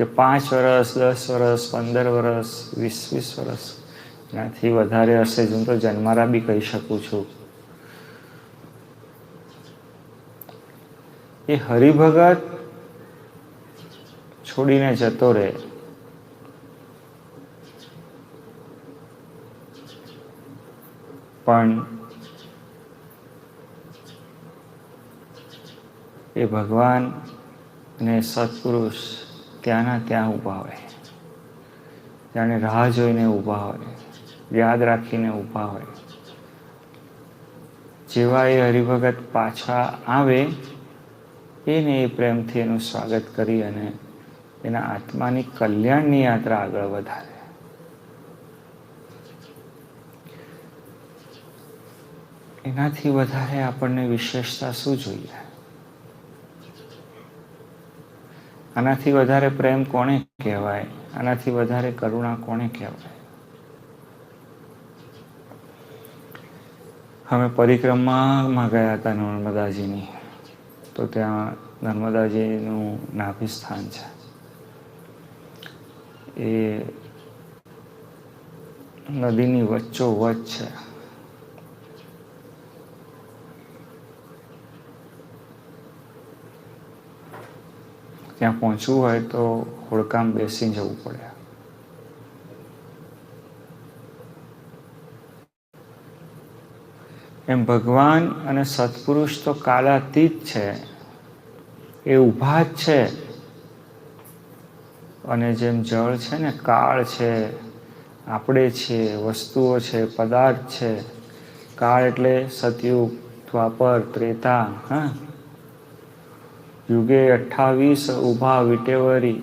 કે 5 વર્ષ, 10 વર્ષ, 15 વર્ષ, 20 વર્ષ, એનાથી વધારે હશે. હું તો જન્મારા બી કહી શકું છું. એ હરિભગત છોડીને જતો રહે, પણ એ ભગવાન અને સત્પુરુષ ત્યાંના ત્યાં ઊભા હોય, જાણે રાહ જોઈને ઊભા હોય, યાદ રાખીને ઊભા હોય. જેવા એ હરિભગત પાછા આવે એને એ પ્રેમથી એનું સ્વાગત કરી અને એના આત્માની કલ્યાણની યાત્રા આગળ વધારે. એનાથી વધારે આપણને વિશેષતા શું જોઈએ? આનાથી વધારે પ્રેમ કોને કહેવાય? આનાથી વધારે કરુણા કોને કહેવાય? અમે પરિક્રમામાં ગયા હતા નર્મદાજીની, તો ત્યાં નર્મદાજીનું નાભિસ્થાન છે. એ નદીની વચ્ચોવચ્ચ છે. ત્યાં પહોંચવું હોય તો હોડકામ બેસી જવું પડે. એમ ભગવાન અને સત્પુરુષ તો કાલાતીત છે, એ ઊભા જ છે. અને જેમ જળ છે ને કાળ છે, આપણે છીએ, વસ્તુઓ છે, પદાર્થ છે. કાળ એટલે સતયુગ, દ્વાપર, ત્રેતા. યુગે 28 ઊભા વિટેવરી.